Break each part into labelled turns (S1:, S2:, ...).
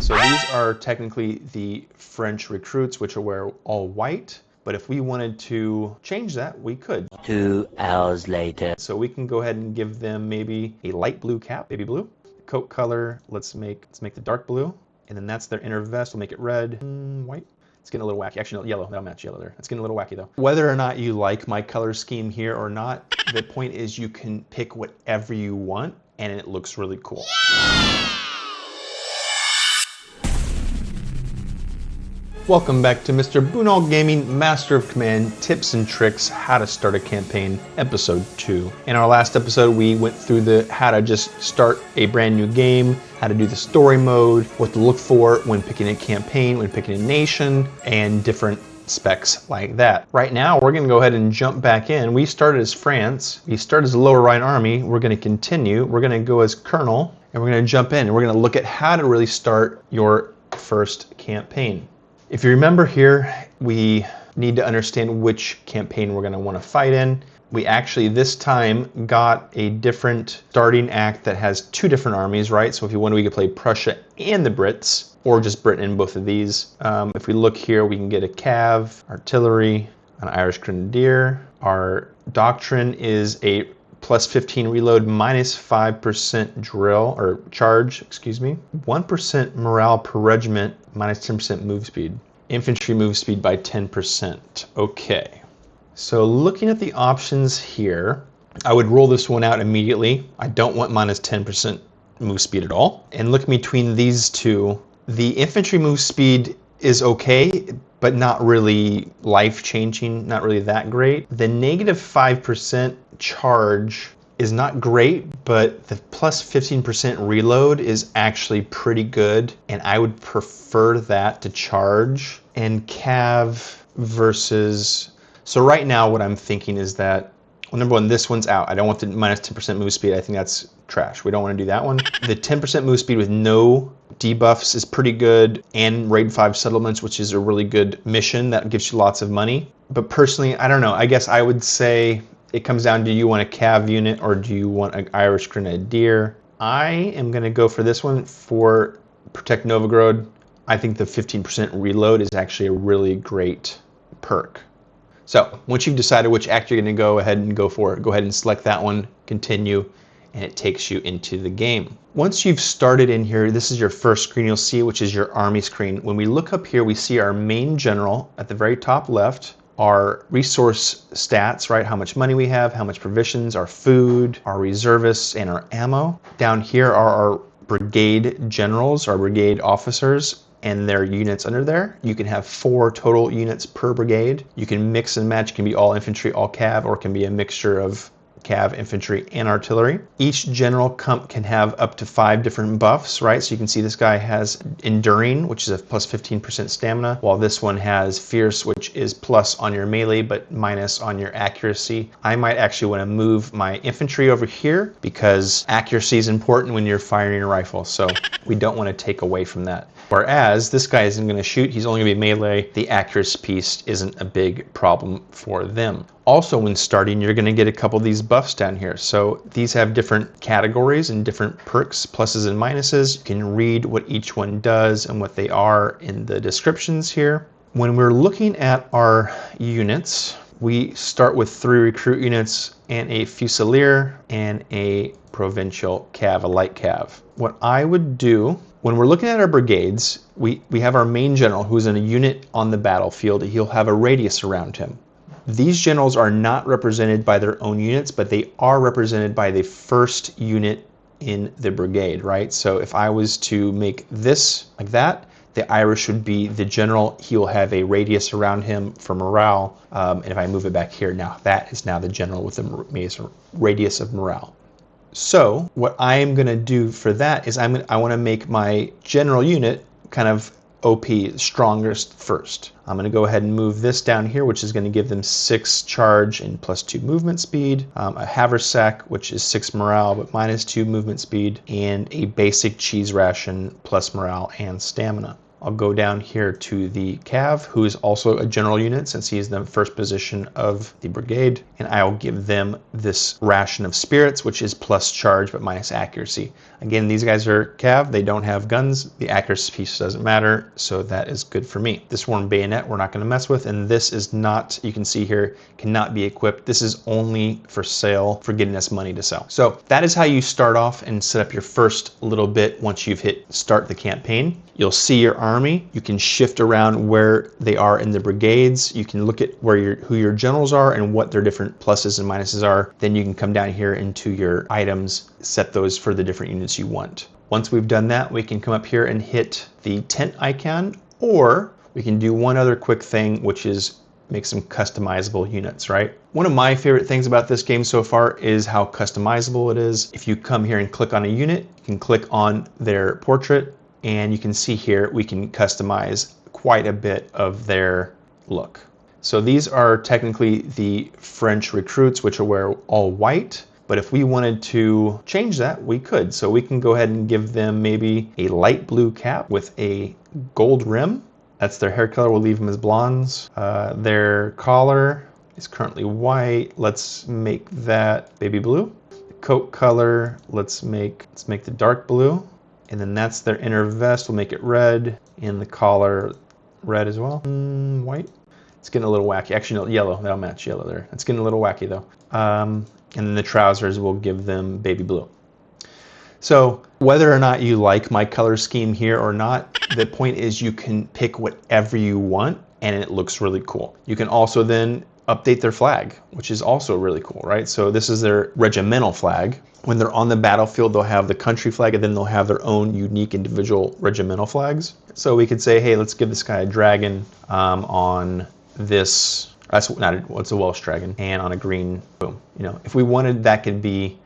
S1: So these are technically the French recruits, which are all white. But if we wanted to change that, we could.
S2: 2 hours later.
S1: So we can go ahead and give them maybe a light blue cap, baby blue. Coat color, let's make the dark blue. And then that's their inner vest. We'll make it red, white. It's getting a little wacky. Actually, no, yellow. That'll match yellow there. It's getting a little wacky though. Whether or not you like my color scheme here or not, the point is you can pick whatever you want and it looks really cool. Welcome back to Mr. Bunal Gaming Master of Command Tips and Tricks How to Start a Campaign Episode 2. In our last episode we went through the how to just start a brand new game, how to do the story mode, what to look for when picking a campaign, when picking a nation, and different specs like that. Right now we're going to go ahead and jump back in. We started as France, we started as a Lower Rhine Army, we're going to continue, we're going to go as Colonel, and we're going to jump in and we're going to look at how to really start your first campaign. If you remember here, we need to understand which campaign we're going to want to fight in. We actually this time got a different starting act that has two different armies, right? So if you want, we could play Prussia and the Brits, or just Britain in both of these. If we look here, we can get a cav, artillery, an Irish grenadier. Our doctrine is a plus 15 reload, minus 5% drill, or charge, excuse me. 1% morale per regiment, minus 10% move speed. Infantry move speed by 10%. Okay. So looking at the options here, I would roll this one out immediately. I don't want minus 10% move speed at all. And looking between these two, the infantry move speed is okay, but not really life-changing, not really that great. The negative 5% charge is not great, but the plus 15% reload is actually pretty good, and I would prefer that to charge. And cav versus... So right now what I'm thinking is that, well, number one, this one's out. I don't want the minus 10% move speed. I think that's trash. We don't want to do that one. The 10% move speed with no debuffs is pretty good, and raid 5 settlements, which is a really good mission that gives you lots of money. But personally, I don't know. I guess I would say it comes down to, do you want a cav unit or do you want an Irish grenadier? I am going to go for this one for Protect Novgorod. I think the 15% reload is actually a really great perk. So once you've decided which act you're going to go ahead and go for it, go ahead and select that one, continue, and it takes you into the game. Once you've started in here, this is your first screen you'll see, which is your army screen. When we look up here, we see our main general at the very top left, our resource stats, right? How much money we have, how much provisions, our food, our reservists, and our ammo. Down here are our brigade generals, our brigade officers, and their units under there. You can have 4 total units per brigade. You can mix and match. It can be all infantry, all cav, or it can be a mixture of cav, infantry, and artillery. Each general can have up to 5 different buffs, right? So you can see this guy has Enduring, which is a plus 15% stamina, while this one has Fierce, which is plus on your melee, but minus on your accuracy. I might actually want to move my infantry over here because accuracy is important when you're firing a rifle, so we don't want to take away from that. Whereas this guy isn't going to shoot, he's only going to be melee. The accuracy piece isn't a big problem for them. Also, when starting, you're going to get a couple of these buffs down here. So these have different categories and different perks, pluses and minuses. You can read what each one does and what they are in the descriptions here. When we're looking at our units, we start with 3 recruit units and a fusilier and a provincial cav, a light cav. What I would do, when we're looking at our brigades, we have our main general who's in a unit on the battlefield. He'll have a radius around him. These generals are not represented by their own units, but they are represented by the first unit in the brigade, right? So if I was to make this like that, the Irish would be the general. He will have a radius around him for morale. And if I move it back here, now that is now the general with the radius of morale. So what I am going to do for that is I want to make my general unit kind of OP, strongest first. I'm going to go ahead and move this down here, which is going to give them 6 charge and plus 2 movement speed, a haversack, which is 6 morale but minus 2 movement speed, and a basic cheese ration plus morale and stamina. I'll go down here to the Cav, who is also a general unit since he's the first position of the brigade, and I'll give them this ration of spirits, which is plus charge but minus accuracy. Again, these guys are Cav, they don't have guns, the accuracy piece doesn't matter, so that is good for me. This one bayonet we're not going to mess with, and this is not, you can see here, cannot be equipped. This is only for sale, for getting us money to sell. So that is how you start off and set up your first little bit once you've hit start the campaign. You'll see your army. You can shift around where they are in the brigades. You can look at where who your generals are and what their different pluses and minuses are. Then you can come down here into your items, set those for the different units you want. Once we've done that, we can come up here and hit the tent icon, or we can do one other quick thing, which is make some customizable units, right? One of my favorite things about this game so far is how customizable it is. If you come here and click on a unit, you can click on their portrait, and you can see here we can customize quite a bit of their look. So these are technically the French recruits, which are all white. But if we wanted to change that, we could. So we can go ahead and give them maybe a light blue cap with a gold rim. That's their hair color. We'll leave them as blondes. Their collar is currently white. Let's make that baby blue. The coat color, let's make the dark blue. And then that's their inner vest. We'll make it red, and the collar red as well. White. It's getting a little wacky. Actually, no, yellow. That'll match yellow there. It's getting a little wacky though. And then the trousers, we'll give them baby blue. So whether or not you like my color scheme here or not, the point is you can pick whatever you want, and it looks really cool. You can also then update their flag, which is also really cool, right? So this is their regimental flag. When they're on the battlefield, they'll have the country flag, and then they'll have their own unique individual regimental flags. So we could say, hey, let's give this guy a dragon on this. That's not what's a Welsh dragon, and on a green, boom. You know, if we wanted, that could be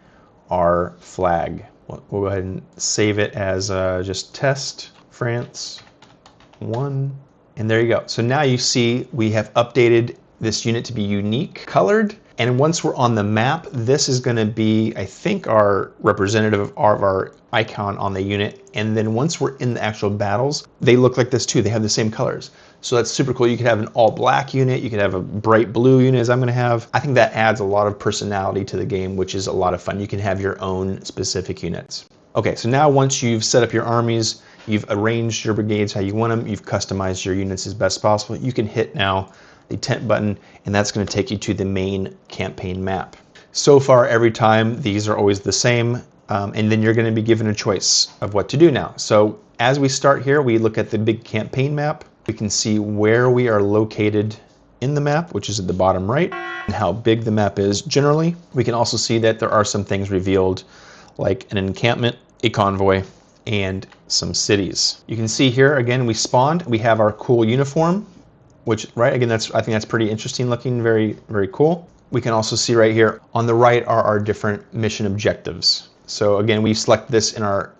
S1: our flag. We'll go ahead and save it as just test France 1, and there you go. So now you see we have updated this unit to be unique colored, and once we're on the map, this is going to be, I think, our representative of our icon on the unit. And then once we're in the actual battles, they look like this too. They have the same colors. So that's super cool. You could have an all black unit. You could have a bright blue unit, as I'm going to have. I think that adds a lot of personality to the game, which is a lot of fun. You can have your own specific units. Okay, so now once you've set up your armies, you've arranged your brigades how you want them, you've customized your units as best possible, you can hit now the tent button, and that's going to take you to the main campaign map. So far, every time, these are always the same, and then you're going to be given a choice of what to do now. So as we start here, we look at the big campaign map. We can see where we are located in the map, which is at the bottom right, and how big the map is generally. We can also see that there are some things revealed, like an encampment, a convoy, and some cities. You can see here, again, we spawned. We have our cool uniform, which, right, again, I think that's pretty interesting looking, very, very cool. We can also see right here on the right are our different mission objectives. So again, we select this in our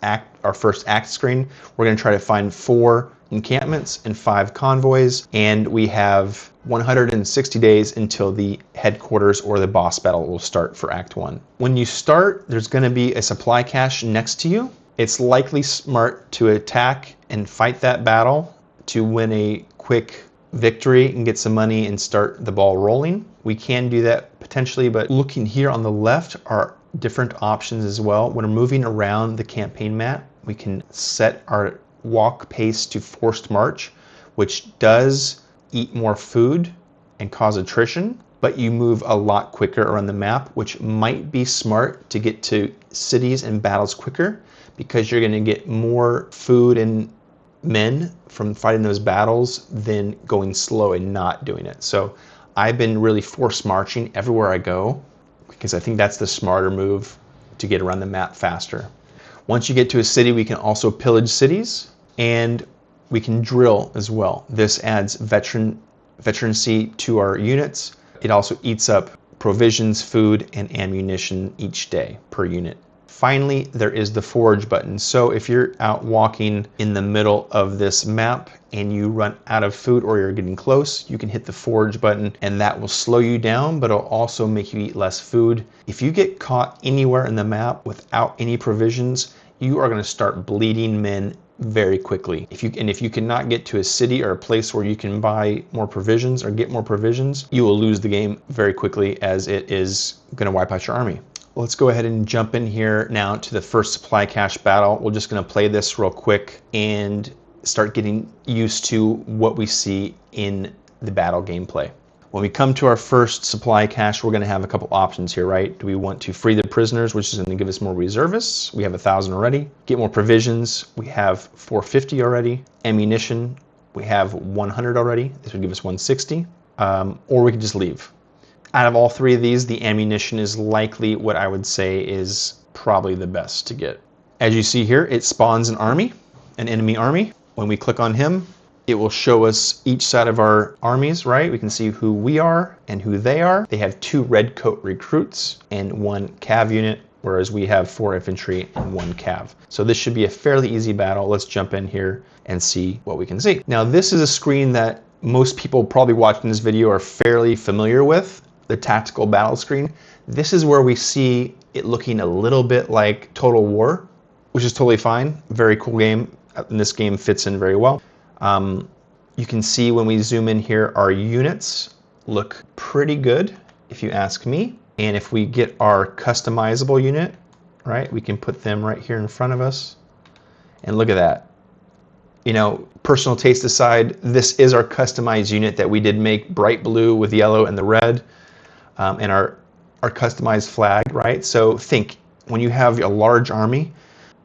S1: first act screen. We're going to try to find 4 encampments and 5 convoys, and we have 160 days until the headquarters or the boss battle will start for Act 1. When you start, there's going to be a supply cache next to you. It's likely smart to attack and fight that battle to win a quick victory and get some money and start the ball rolling. We can do that potentially, but looking here on the left are different options as well. When we're moving around the campaign map, we can set our walk pace to forced march, which does eat more food and cause attrition, but you move a lot quicker around the map, which might be smart to get to cities and battles quicker, because you're going to get more food and men from fighting those battles than going slow and not doing it. So I've been really force marching everywhere I go, because I think that's the smarter move to get around the map faster. Once you get to a city, we can also pillage cities, and we can drill as well. This adds veterancy to our units. It also eats up provisions, food, and ammunition each day per unit. Finally, there is the forge button. So if you're out walking in the middle of this map and you run out of food or you're getting close, you can hit the forge button, and that will slow you down, but it'll also make you eat less food. If you get caught anywhere in the map without any provisions, you are going to start bleeding men very quickly. If you cannot get to a city or a place where you can buy more provisions or get more provisions, you will lose the game very quickly, as it is going to wipe out your army. Let's go ahead and jump in here now to the first supply cache battle. We're just going to play this real quick and start getting used to what we see in the battle gameplay. When we come to our first supply cache, we're going to have a couple options here, right? Do we want to free the prisoners, which is going to give us more reservists? We have 1,000 already. Get more provisions. We have 450 already. Ammunition, we have 100 already. This would give us 160. Or we could just leave. Out of all three of these, the ammunition is likely what I would say is probably the best to get. As you see here, it spawns an army, an enemy army. When we click on him, it will show us each side of our armies, right? We can see who we are and who they are. They have 2 red coat recruits and 1 cav unit, whereas we have 4 infantry and 1 cav. So this should be a fairly easy battle. Let's jump in here and see what we can see. Now, this is a screen that most people probably watching this video are fairly familiar with, the tactical battle screen. This is where we see it looking a little bit like Total War, which is totally fine. Very cool game, and this game fits in very well. You can see when we zoom in here, our units look pretty good, if you ask me. And if we get our customizable unit, right, we can put them right here in front of us. And look at that. You know, personal taste aside, this is our customized unit that we did make bright blue with yellow and the red, and our customized flag, right? So think, when you have a large army,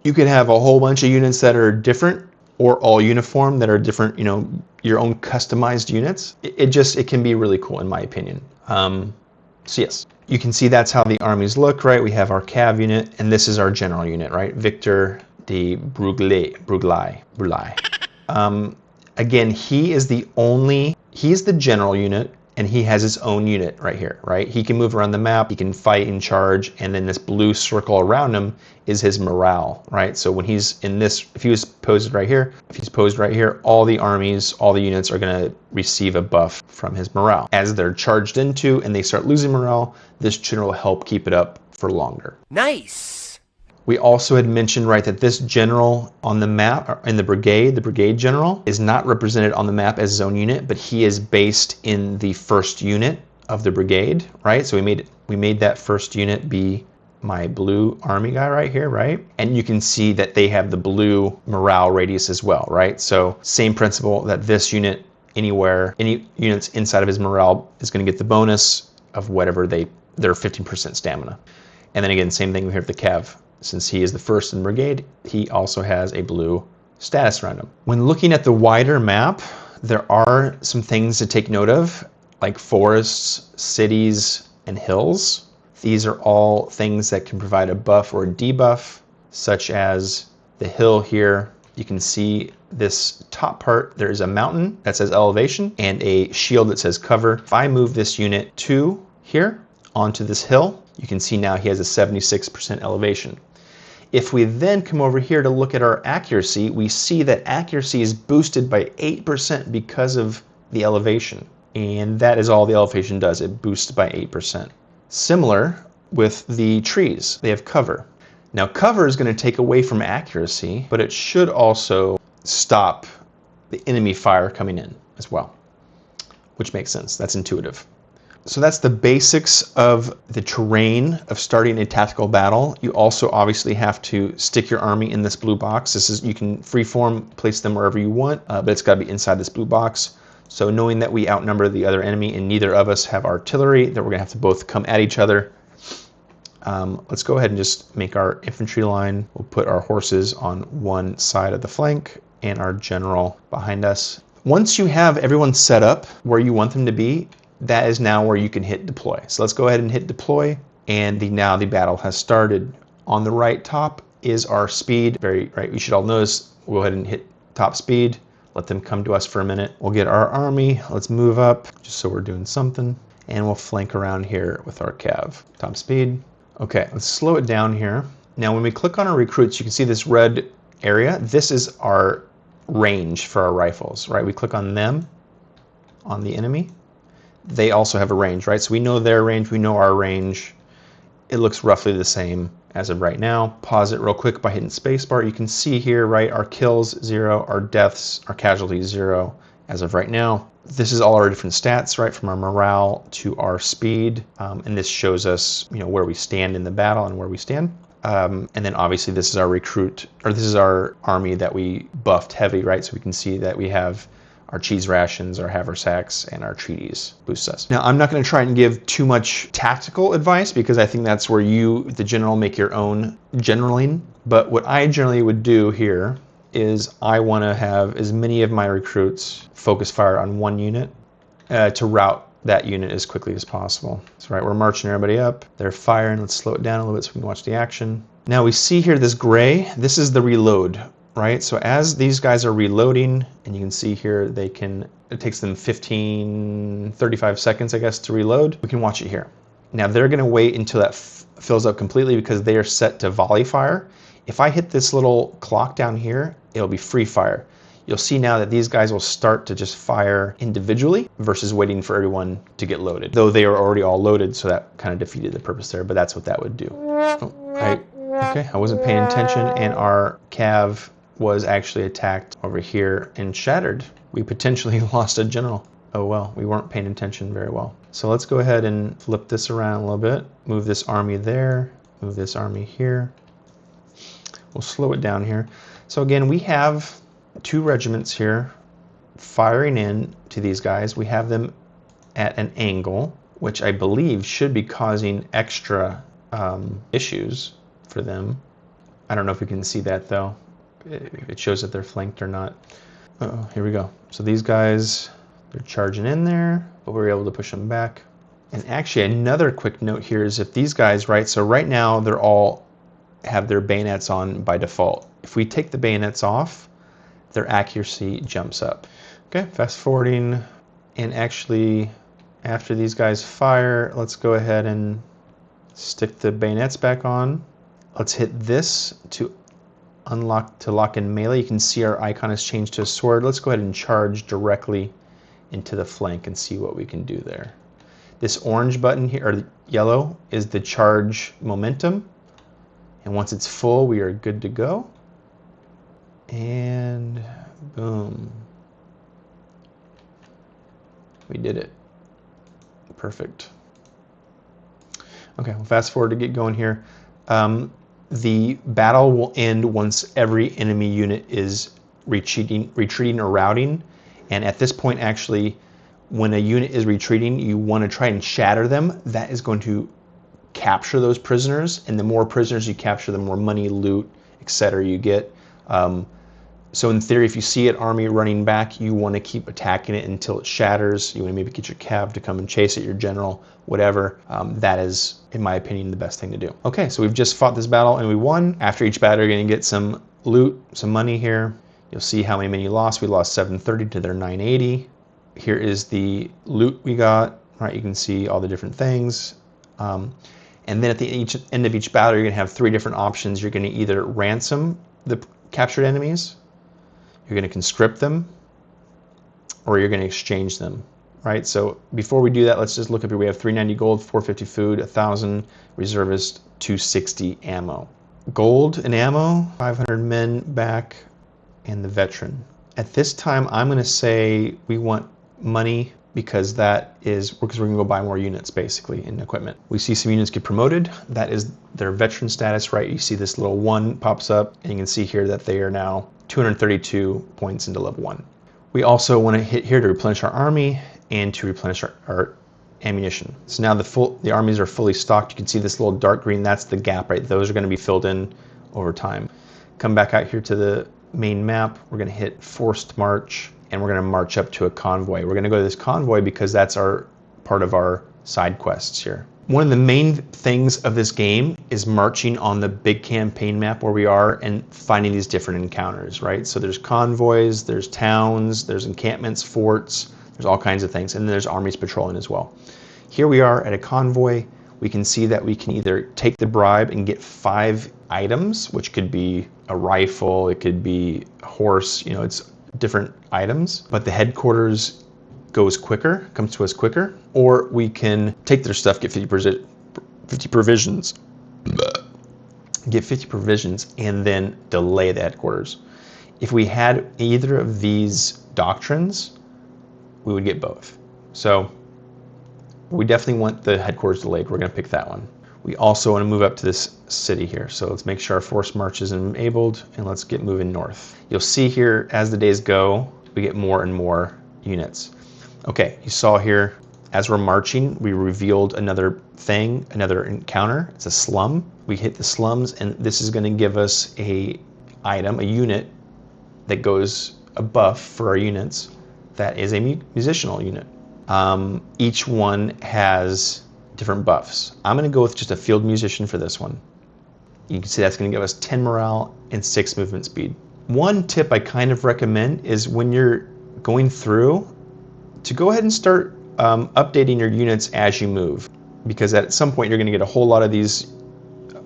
S1: you could have a whole bunch of units that are different, or all uniform that are different, you know, your own customized units. It can be really cool, in my opinion. So yes, you can see that's how the armies look, right? We have our cav unit, and this is our general unit, right? Victor de Bruglie. Again, he's the general unit, and he has his own unit right here, right? He can move around the map, he can fight in charge, and then this blue circle around him is his morale, right? So when he's in this, if he's posed right here, all the armies, all the units are gonna receive a buff from his morale. As they're charged into and they start losing morale, this general will help keep it up for longer.
S2: Nice!
S1: We also had mentioned, right, that this general on the map, in the brigade general, is not represented on the map as his own unit, but he is based in the first unit of the brigade, right? So we made that first unit be my blue army guy right here, right? And you can see that they have the blue morale radius as well, right? So same principle, that this unit, anywhere, any units inside of his morale is going to get the bonus of whatever their 15% stamina. And then again, same thing here with the cav. Since he is the first in brigade, he also has a blue status around him. When looking at the wider map, there are some things to take note of, like forests, cities, and hills. These are all things that can provide a buff or a debuff, such as the hill here. You can see this top part, there's a mountain that says elevation and a shield that says cover. If I move this unit to here onto this hill, you can see now he has a 76% elevation. If we then come over here to look at our accuracy, we see that accuracy is boosted by 8% because of the elevation. And that is all the elevation does, it boosts by 8%. Similar with the trees, they have cover. Now cover is going to take away from accuracy, but it should also stop the enemy fire coming in as well, which makes sense, that's intuitive. So that's the basics of the terrain of starting a tactical battle. You also obviously have to stick your army in this blue box. You can freeform place them wherever you want, but it's got to be inside this blue box. So knowing that we outnumber the other enemy and neither of us have artillery, that we're gonna have to both come at each other. Let's go ahead and just make our infantry line. We'll put our horses on one side of the flank and our general behind us. Once you have everyone set up where you want them to be, that is now where you can hit deploy. So let's go ahead and hit deploy, and now the battle has started. On the right top is our speed. You should all notice, we'll go ahead and hit top speed, let them come to us for a minute. We'll get our army, let's move up, just so we're doing something, and we'll flank around here with our cav. Top speed. Okay, let's slow it down here. Now when we click on our recruits, you can see this red area. This is our range for our rifles, right? We click on them, on the enemy. They also have a range, right? So we know their range, we know our range. It looks roughly the same as of right now. Pause it real quick by hitting spacebar. You can see here, right, our kills 0, our deaths, our casualties 0 as of right now. This is all our different stats, right, from our morale to our speed, and this shows us, you know, where we stand in the battle and where we stand. And then obviously this is our recruit, or this is our army that we buffed heavy, right? So we can see that we have our cheese rations, our haversacks, and our treaties boosts us. Now, I'm not going to try and give too much tactical advice because I think that's where you, the general, make your own generaling. But what I generally would do here is I want to have as many of my recruits focus fire on one unit to route that unit as quickly as possible. So right, we're marching everybody up. They're firing. Let's slow it down a little bit so we can watch the action. Now we see here this gray. This is the reload, right? So as these guys are reloading, and you can see here they can, it takes them 35 seconds, I guess, to reload. We can watch it here. Now they're going to wait until that fills up completely because they are set to volley fire. If I hit this little clock down here, it'll be free fire. You'll see now that these guys will start to just fire individually versus waiting for everyone to get loaded. Though they are already all loaded, so that kind of defeated the purpose there, but that's what that would do. Oh, okay, I wasn't paying attention, and our cav was actually attacked over here and shattered. We potentially lost a general. Oh well, we weren't paying attention very well. So let's go ahead and flip this around a little bit. Move this army there, move this army here. We'll slow it down here. So again, we have 2 regiments here firing in to these guys. We have them at an angle, which I believe should be causing extra issues for them. I don't know if we can see that though. It shows that they're flanked or not. Uh-oh, here we go. So these guys, they're charging in there, but we were able to push them back. And actually another quick note here is if these guys, right, so right now they're all have their bayonets on by default. If we take the bayonets off, their accuracy jumps up. Okay, fast forwarding, and actually after these guys fire, let's go ahead and stick the bayonets back on. Let's hit this to lock in melee. You can see our icon has changed to a sword. Let's go ahead and charge directly into the flank and see what we can do there. This orange button here, or yellow, is the charge momentum. And once it's full, we are good to go. And boom. We did it. Perfect. Okay, we'll fast forward to get going here. The battle will end once every enemy unit is retreating or routing. And at this point, actually, when a unit is retreating, you want to try and shatter them. That is going to capture those prisoners, and the more prisoners you capture, the more money, loot, etc. you get. So in theory, if you see an army running back, you want to keep attacking it until it shatters. You want to maybe get your cav to come and chase it, your general, whatever. That is, in my opinion, the best thing to do. Okay, so we've just fought this battle and we won. After each battle, you're going to get some loot, some money here. You'll see how many men you lost. We lost 730 to their 980. Here is the loot we got. Right, you can see all the different things. And then at the end of each battle, you're going to have 3 different options. You're going to either ransom the captured enemies, you're going to conscript them, or you're going to exchange them, right? So before we do that, let's just look up here. We have 390 gold, 450 food, 1,000 reservist, 260 ammo. Gold and ammo, 500 men back, and the veteran. At this time, I'm going to say we want money, because that is because we're going to go buy more units basically in equipment. We see some units get promoted. That is their veteran status, right? You see this little 1 pops up, and you can see here that they are now 232 points into level 1. We also want to hit here to replenish our army and to replenish our ammunition. So now the armies are fully stocked. You can see this little dark green, that's the gap, right? Those are going to be filled in over time. Come back out here to the main map. We're going to hit forced march, and we're going to march up to a convoy. We're going to go to this convoy because that's part of our side quests here. One of the main things of this game is marching on the big campaign map where we are and finding these different encounters, right? So there's convoys, there's towns, there's encampments, forts, there's all kinds of things, and then there's armies patrolling as well. Here we are at a convoy. We can see that we can either take the bribe and get 5 items, which could be a rifle, it could be a horse, you know, it's different items, but the headquarters comes to us quicker, or we can take their stuff, get 50 provisions, get 50 provisions, and then delay the headquarters. If we had either of these doctrines, we would get both. So we definitely want the headquarters delayed. We're going to pick that one. We also want to move up to this city here. So let's make sure our force march is enabled, and let's get moving north. You'll see here as the days go, we get more and more units. Okay, you saw here as we're marching, we revealed another thing, another encounter. It's a slum. We hit the slums, and this is going to give us a item, a unit that goes a buff for our units. That is a musicianal unit. Each one has different buffs. I'm going to go with just a field musician for this one. You can see that's going to give us 10 morale and 6 movement speed. One tip I kind of recommend is when you're going through to go ahead and start updating your units as you move, because at some point you're going to get a whole lot of these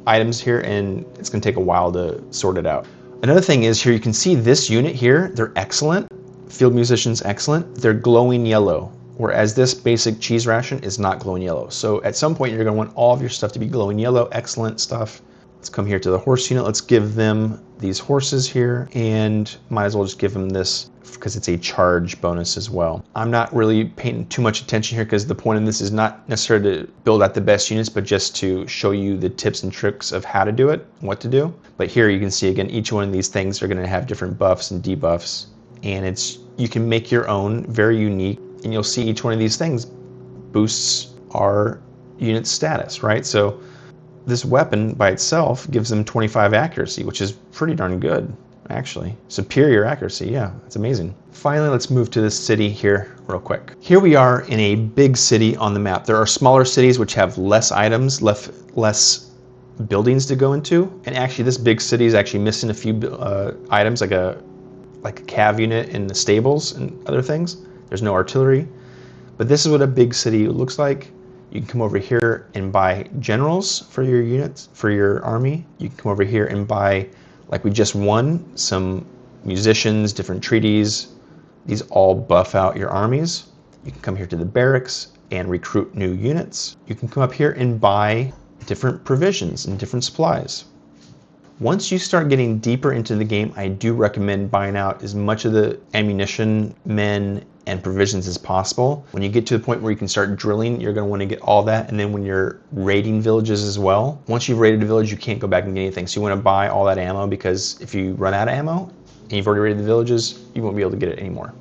S1: items here and it's going to take a while to sort it out. Another thing is here you can see this unit here, they're excellent. Field musicians excellent. They're glowing yellow, whereas this basic cheese ration is not glowing yellow. So at some point you're going to want all of your stuff to be glowing yellow. Excellent stuff. Let's come here to the horse unit. Let's give them these horses here, and might as well just give them this because it's a charge bonus as well. I'm not really paying too much attention here because the point of this is not necessarily to build out the best units, but just to show you the tips and tricks of how to do it, what to do. But here you can see again, each one of these things are going to have different buffs and debuffs, and you can make your own, very unique, and you'll see each one of these things boosts our unit status, right? So this weapon by itself gives them 25 accuracy, which is pretty darn good, actually. Superior accuracy, yeah, it's amazing. Finally, let's move to this city here real quick. Here we are in a big city on the map. There are smaller cities which have less items, less buildings to go into, and actually this big city is actually missing a few items like a cav unit in the stables and other things. There's no artillery, but this is what a big city looks like. You can come over here and buy generals for your units, for your army. You can come over here and buy, like we just won, some musicians, different treaties. These all buff out your armies. You can come here to the barracks and recruit new units. You can come up here and buy different provisions and different supplies. Once you start getting deeper into the game, I do recommend buying out as much of the ammunition, men, and provisions as possible. When you get to the point where you can start drilling, you're going to want to get all that. And then when you're raiding villages as well, once you've raided a village, you can't go back and get anything. So you want to buy all that ammo, because if you run out of ammo and you've already raided the villages, you won't be able to get it anymore.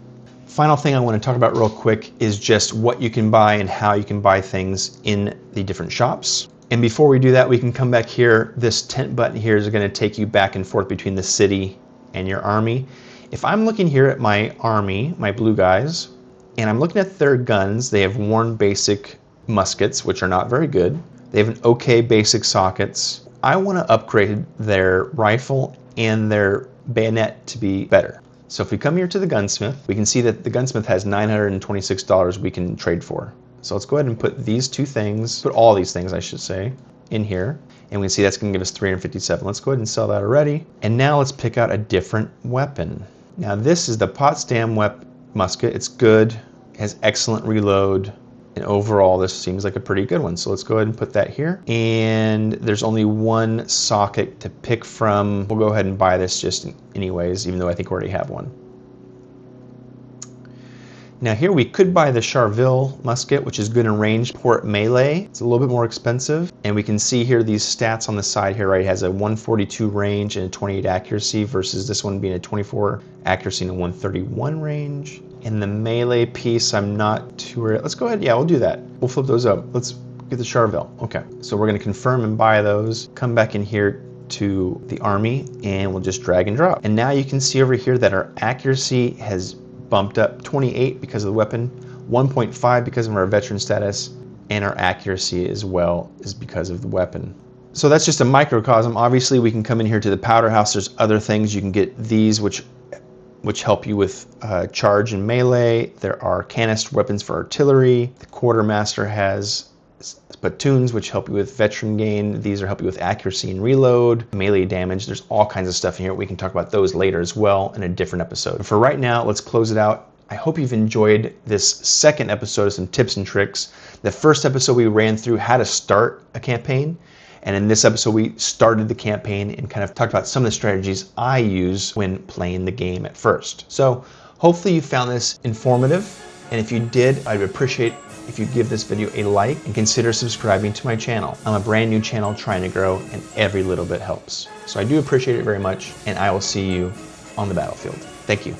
S1: Final thing I want to talk about real quick is just what you can buy and how you can buy things in the different shops. And before we do that, we can come back here. This tent button here is going to take you back and forth between the city and your army. If I'm looking here at my army, my blue guys, and I'm looking at their guns, they have worn basic muskets, which are not very good. They have an okay basic sockets. I want to upgrade their rifle and their bayonet to be better. So if we come here to the gunsmith, we can see that the gunsmith has $926 we can trade for. So let's go ahead and put these two things, put all these things I should say, in here. And we can see that's going to give us 357. Let's go ahead and sell that already. And now let's pick out a different weapon. Now this is the Potsdam musket. It's good, it has excellent reload, and overall this seems like a pretty good one. So let's go ahead and put that here. And there's only one socket to pick from. We'll go ahead and buy this just anyways, even though I think we already have one. Now here we could buy the Charville musket, which is good in range, port melee. It's a little bit more expensive. And we can see here these stats on the side here, right? It has a 142 range and a 28 accuracy versus this one being a 24 accuracy and a 131 range. And the melee piece, I'm not too worried. Let's go ahead, yeah, we'll do that. We'll flip those up. Let's get the Charville. Okay, so we're gonna confirm and buy those. Come back in here to the army and we'll just drag and drop. And now you can see over here that our accuracy has bumped up 28 because of the weapon, 1.5 because of our veteran status, and our accuracy as well is because of the weapon. So that's just a microcosm. Obviously we can come in here to the powder house. There's other things. You can get these which help you with charge and melee. There are canister weapons for artillery. The quartermaster has platoons which help you with veteran gain. These are help you with accuracy and reload, melee damage. There's all kinds of stuff in here. We can talk about those later as well in a different episode. But for right now, let's close it out. I hope you've enjoyed this second episode of some tips and tricks. The first episode we ran through how to start a campaign, And in this episode, we started the campaign and kind of talked about some of the strategies I use when playing the game at first. So hopefully you found this informative. And if you did, I'd appreciate if you give this video a like and consider subscribing to my channel. I'm a brand new channel trying to grow, and every little bit helps. So I do appreciate it very much, and I will see you on the battlefield. Thank you.